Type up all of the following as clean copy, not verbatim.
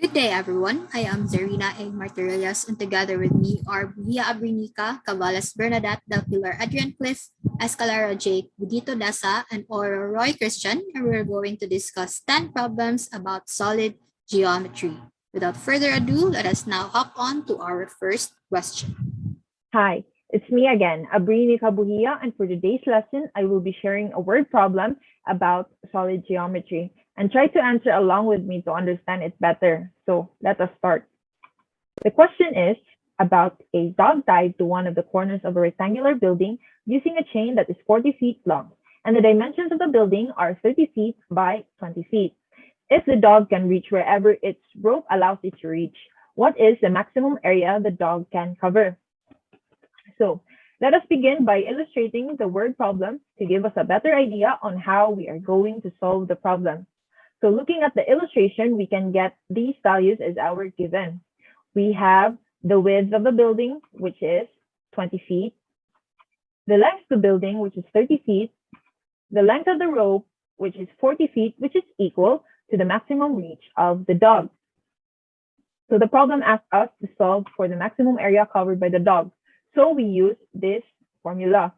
Good day, everyone. I am Zarina A. Martirellas, and together with me are Buhia Abrinica, Cavalas Bernadette, Del Pilar Adrian Cliff, Escalera Jake, Budito Dasa, and Oro Roy Christian, and we're going to discuss 10 problems about solid geometry. Without further ado, let us now hop on to our first question. Hi, it's me again, Abrini Kabuhia, and for today's lesson, I will be sharing a word problem about solid geometry and try to answer along with me to understand it better. So let us start. The question is about a dog tied to one of the corners of a rectangular building using a chain that is 40 feet long, and the dimensions of the building are 30 feet by 20 feet. If the dog can reach wherever its rope allows it to reach, what is the maximum area the dog can cover? So let us begin by illustrating the word problem to give us a better idea on how we are going to solve the problem. So looking at the illustration, we can get these values as our given. We have the width of the building, which is 20 feet, the length of the building, which is 30 feet, the length of the rope, which is 40 feet, which is equal to the maximum reach of the dog. So the problem asks us to solve for the maximum area covered by the dog. So we use this formula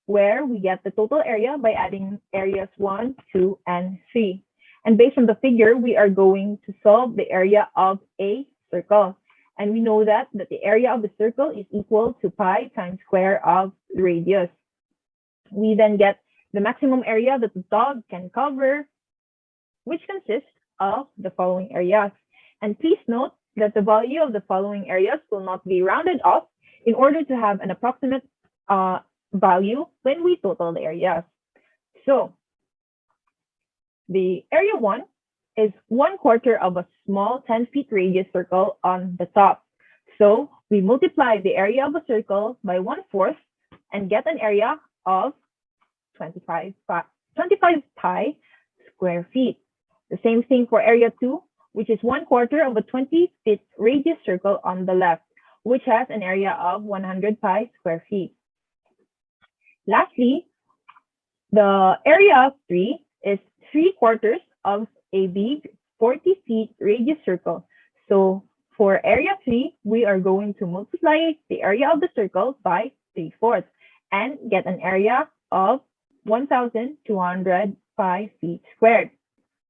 where we get the total area by adding areas 1, 2, and 3. And based on the figure, we are going to solve the area of a circle. And we know that the area of the circle is equal to pi times square of the radius. We then get the maximum area that the dog can cover, which consists of the following areas. And please note that the value of the following areas will not be rounded off in order to have an approximate value when we total the areas. So the area 1 is 1/4 of a small 10 feet radius circle on the top. So we multiply the area of a circle by 1/4 and get an area of 25 pi square feet. The same thing for area 2, which is 1/4 of a 20 feet radius circle on the left, which has an area of 100 pi square feet. Lastly, the area of 3 is 3/4 of a big 40 feet radius circle. So for area 3, we are going to multiply the area of the circle by 3/4 and get an area of 1,200 pi feet squared.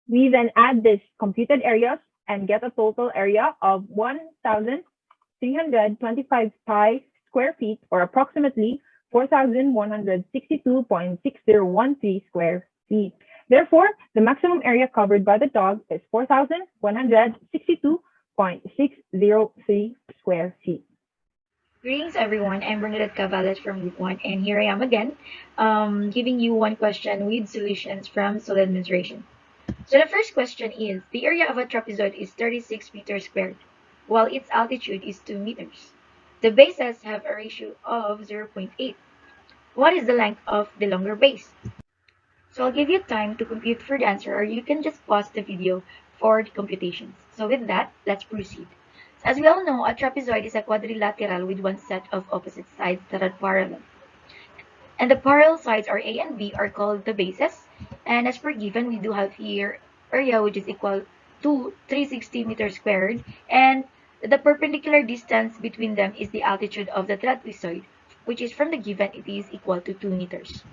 We then add these computed areas and get a total area of 1,325 pi square feet, or approximately 4,162.6013 square feet. Therefore, the maximum area covered by the dog is 4,162.603 square feet. Greetings, everyone. I'm Bernadette Cavalet from Group 1, and here I am again, giving you one question with solutions from solid mensuration. So the first question is, the area of a trapezoid is 36 meters squared, while its altitude is 2 meters. The bases have a ratio of 0.8. What is the length of the longer base? So I'll give you time to compute for the answer, or you can just pause the video for the computations. So with that, let's proceed. As we all know, a trapezoid is a quadrilateral with one set of opposite sides that are parallel. And the parallel sides, or A and B, are called the bases. And as per given, we do have here area which is equal to 360 meters squared. And the perpendicular distance between them is the altitude of the trapezoid, which is from the given, it is equal to 2 meters.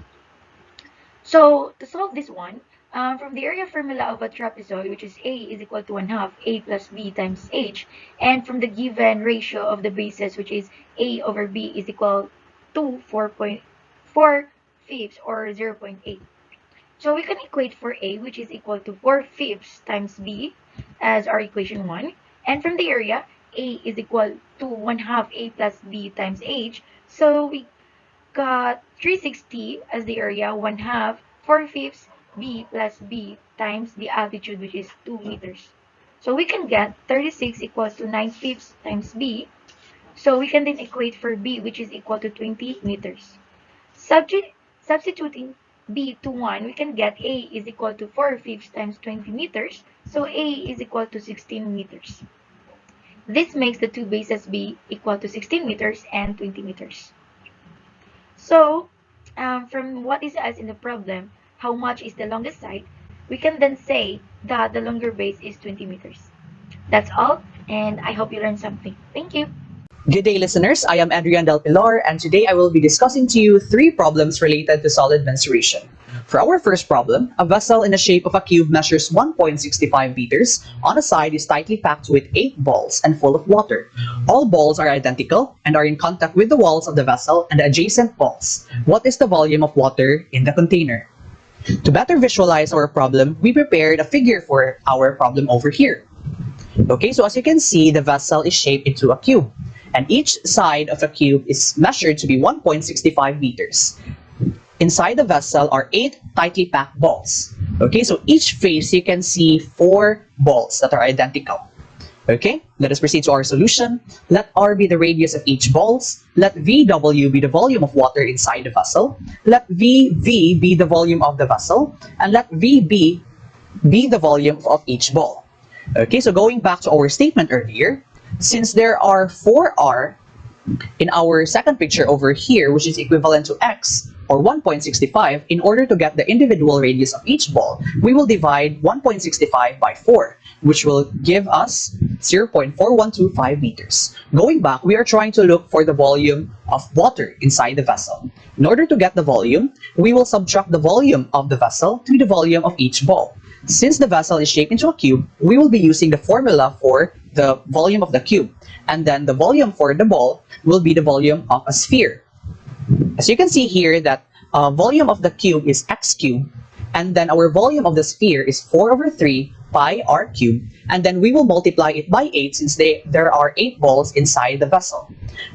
So to solve this one, from the area formula of a trapezoid, which is A is equal to 1/2 A plus B times H, and from the given ratio of the bases, which is A over B is equal to 4.4 or 0.8. So we can equate for A, which is equal to 4/5 times B as our equation 1. And from the area, A is equal to 1/2 A plus B times H. So we got 360 as the area, 1/2, 4/5 B plus B times the altitude, which is 2 meters. So we can get 36 equals to 9/5 times B. So we can then equate for B, which is equal to 20 meters. Substituting B to 1, we can get A is equal to 4/5 times 20 meters. So A is equal to 16 meters. This makes the two bases be equal to 16 meters and 20 meters. So, from what is asked in the problem, how much is the longest side, we can then say that the longer base is 20 meters. That's all, and I hope you learned something. Thank you. Good day, listeners. I am Adrian Del Pilar, and today I will be discussing to you three problems related to solid mensuration. For our first problem, a vessel in the shape of a cube measures 1.65 liters. On the side is tightly packed with 8 balls and full of water. All balls are identical and are in contact with the walls of the vessel and the adjacent walls. What is the volume of water in the container? To better visualize our problem, we prepared a figure for our problem over here. Okay, so as you can see, the vessel is shaped into a cube, and each side of a cube is measured to be 1.65 liters. Inside the vessel are 8 tightly packed balls. Okay, so each face you can see 4 balls that are identical. Okay, let us proceed to our solution. Let R be the radius of each balls. Let VW be the volume of water inside the vessel. Let VV be the volume of the vessel. And let VB be the volume of each ball. Okay, so going back to our statement earlier, since there are 4R in our second picture over here, which is equivalent to x, or 1.65, in order to get the individual radius of each ball, we will divide 1.65 by 4, which will give us 0.4125 meters. Going back, we are trying to look for the volume of water inside the vessel. In order to get the volume, we will subtract the volume of the vessel to the volume of each ball. Since the vessel is shaped into a cube, we will be using the formula for the volume of the cube, and then the volume for the ball will be the volume of a sphere. As you can see here that volume of the cube is x cubed, and then our volume of the sphere is 4 over 3 pi r cubed, and then we will multiply it by 8 since there are 8 balls inside the vessel.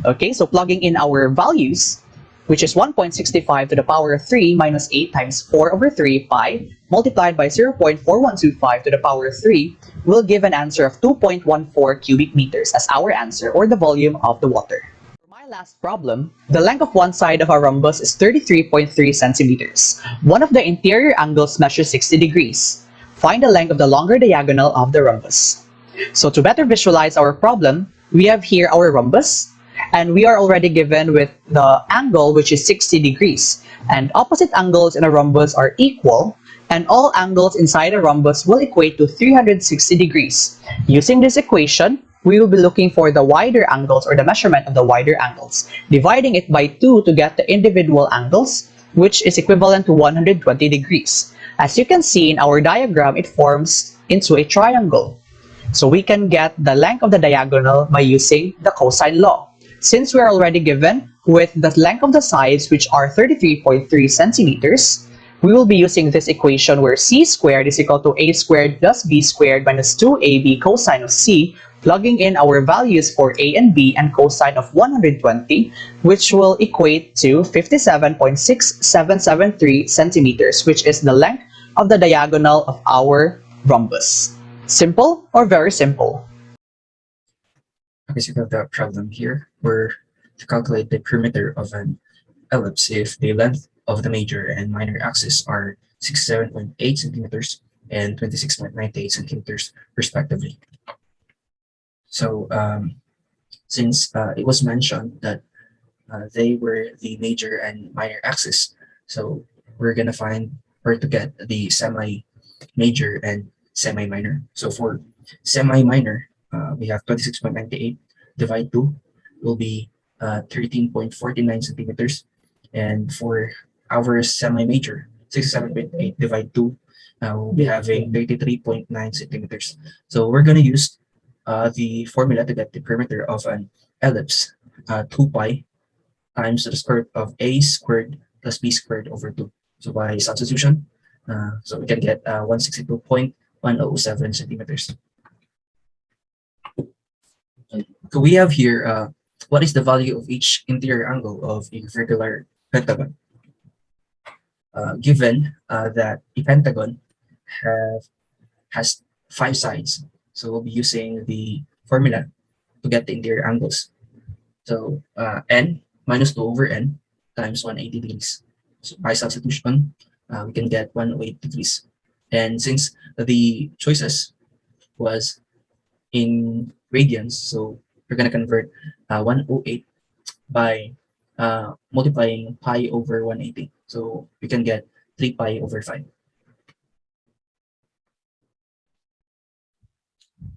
Okay, so plugging in our values, which is 1.65 to the power of 3 minus 8 times 4 over 3 pi multiplied by 0.4125 to the power of 3 will give an answer of 2.14 cubic meters as our answer, or the volume of the water. For my last problem, the length of one side of a rhombus is 33.3 centimeters. One of the interior angles measures 60 degrees. Find the length of the longer diagonal of the rhombus. So to better visualize our problem, we have here our rhombus, and we are already given with the angle, which is 60 degrees. And opposite angles in a rhombus are equal, and all angles inside a rhombus will equate to 360 degrees. Using this equation, we will be looking for the wider angles, or the measurement of the wider angles, dividing it by 2 to get the individual angles, which is equivalent to 120 degrees. As you can see in our diagram, it forms into a triangle. So we can get the length of the diagonal by using the cosine law. Since we are already given with the length of the sides, which are 33.3 centimeters, we will be using this equation where c squared is equal to a squared plus b squared minus 2ab cosine of c, plugging in our values for a and b and cosine of 120, which will equate to 57.6773 centimeters, which is the length of the diagonal of our rhombus. Simple or very simple? Okay, so we have the problem here where to calculate the perimeter of an ellipse if the length of the major and minor axis are 67.8 centimeters and 26.98 centimeters respectively. So since it was mentioned that they were the major and minor axis, so we're gonna find where to get the semi-major and semi-minor. So for semi-minor, we have 26.98 divide 2 will be 13.49 centimeters. And for our semi-major, 67.8 divide 2, we'll be having 33.9 centimeters. So we're going to use the formula to get the perimeter of an ellipse, 2 pi times the square root of a squared plus b squared over 2. So by substitution, so we can get 162.107 centimeters. So we have here what is the value of each interior angle of a regular pentagon. Given that a pentagon has 5 sides, so we'll be using the formula to get the interior angles. So n minus 2 over n times 180 degrees. So by substitution, we can get 108 degrees. And since the choices was in radians, so we're going to convert 108 by multiplying pi over 180. So we can get 3 pi over 5.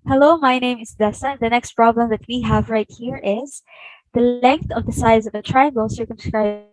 Hello, my name is Dessa. The next problem that we have right here is the length of the sides of a triangle circumscribed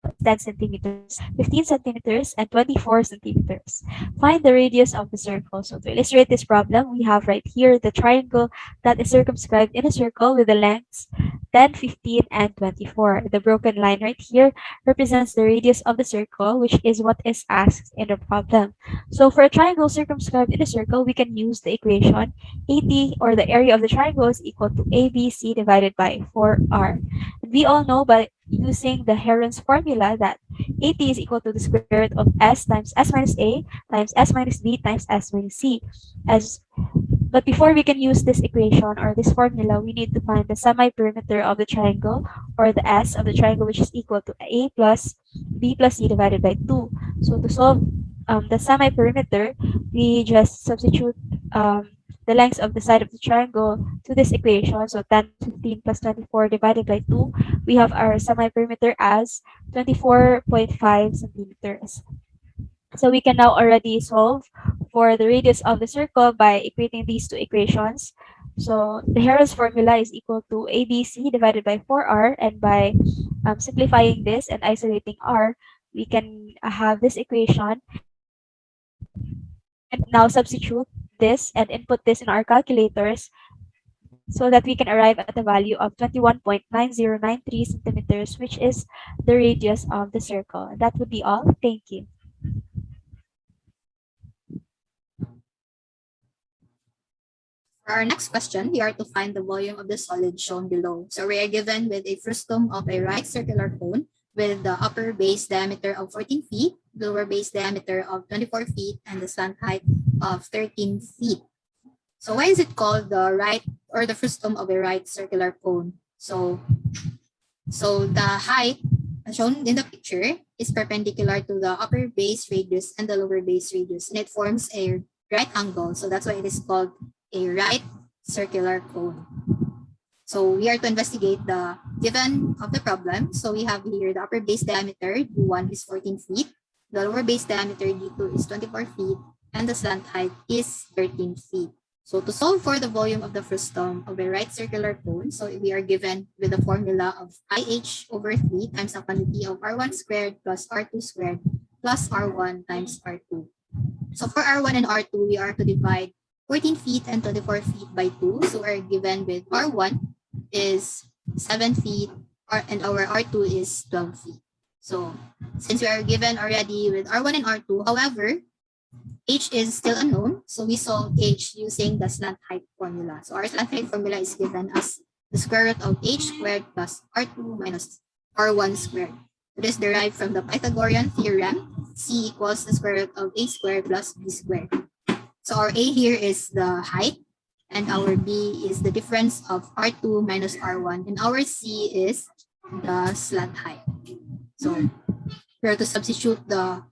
by a circle is 10 centimeters, 15 centimeters, and 24 centimeters. Find the radius of the circle. So to illustrate this problem, we have right here the triangle that is circumscribed in a circle with the lengths 10, 15, and 24. The broken line right here represents the radius of the circle, which is what is asked in the problem. So for a triangle circumscribed in a circle, we can use the equation AD, or the area of the triangle, is equal to ABC divided by 4R. And we all know by using the Heron's formula that AT is equal to the square root of S times S minus A times S minus B times S minus C. As but before we can use this equation or this formula, we need to find the semi-perimeter of the triangle, or the S of the triangle, which is equal to A plus B plus C divided by 2. So to solve the semi-perimeter, we just substitute the length of the side of the triangle to this equation. So 10 plus 15 plus 24 divided by 2, we have our semi-perimeter as 24.5 centimeters. So we can now already solve for the radius of the circle by equating these two equations. So the Heron's formula is equal to ABC divided by 4R, and by simplifying this and isolating R, we can have this equation. We can now substitute this and input this in our calculators so that we can arrive at a value of 21.9093 centimeters, which is the radius of the circle. That would be all. Thank you. For our next question, we are to find the volume of the solid shown below. So we are given with a frustum of a right circular cone with the upper base diameter of 14 feet, lower base diameter of 24 feet, and the slant height of 13 feet. So why is it called the right or the frustum of a right circular cone? So the height shown in the picture is perpendicular to the upper base radius and the lower base radius, and it forms a right angle. So that's why it is called a right circular cone. So we are to investigate the given of the problem. So we have here the upper base diameter, D1 is 14 feet, the lower base diameter, D2 is 24 feet, and the slant height is 13 feet. So to solve for the volume of the frustum of a right circular cone, so we are given with the formula of IH over 3 times the quantity of R1 squared plus R2 squared plus R1 times R2. So for R1 and R2, we are to divide 14 feet and 24 feet by 2. So we're given with R1 is 7 feet and our R2 is 12 feet. So since we are given already with R1 and R2, however, H is still unknown. So we solve H using the slant height formula. So our slant height formula is given as the square root of H squared plus R2 minus R1 squared. It is derived from the Pythagorean theorem. C equals the square root of A squared plus B squared. So our A here is the height, and our B is the difference of R2 minus R1, and our C is the slant height. So we are to substitute the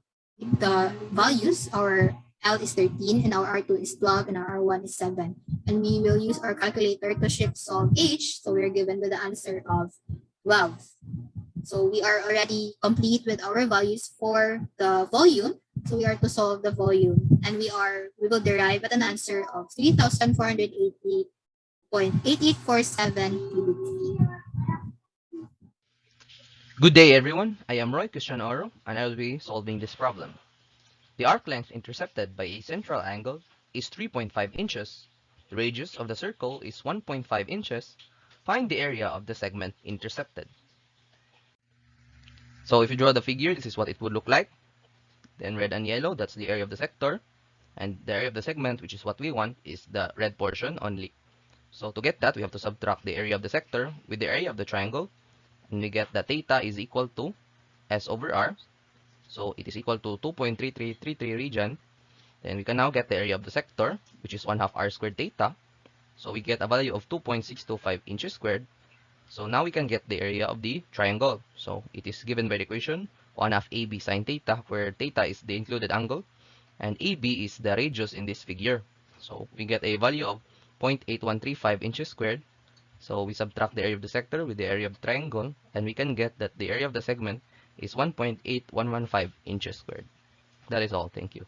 values. Our L is 13 and our R2 is 12 and our R1 is 7. And we will use our calculator to shift solve H. So we're given with the answer of 12. So we are already complete with our values for the volume. So we are to solve the volume, and we will derive at an answer of 3,488.8847 cubic feet. Good day everyone, I am Roy Christian Oro and I will be solving this problem. The arc length intercepted by a central angle is 3.5 inches. The radius of the circle is 1.5 inches. Find the area of the segment intercepted. So if you draw the figure, this is what it would look like. Then red and yellow, that's the area of the sector. And the area of the segment, which is what we want, is the red portion only. So to get that, we have to subtract the area of the sector with the area of the triangle. And we get that theta is equal to S over R. So it is equal to 2.3333 region. Then we can now get the area of the sector, which is 1 half R squared theta. So we get a value of 2.625 inches squared. So now we can get the area of the triangle. So it is given by the equation 1 half AB sine theta, where theta is the included angle and AB is the radius in this figure. So we get a value of 0.8135 inches squared. So we subtract the area of the sector with the area of the triangle, and we can get that the area of the segment is 1.8115 inches squared. That is all. Thank you.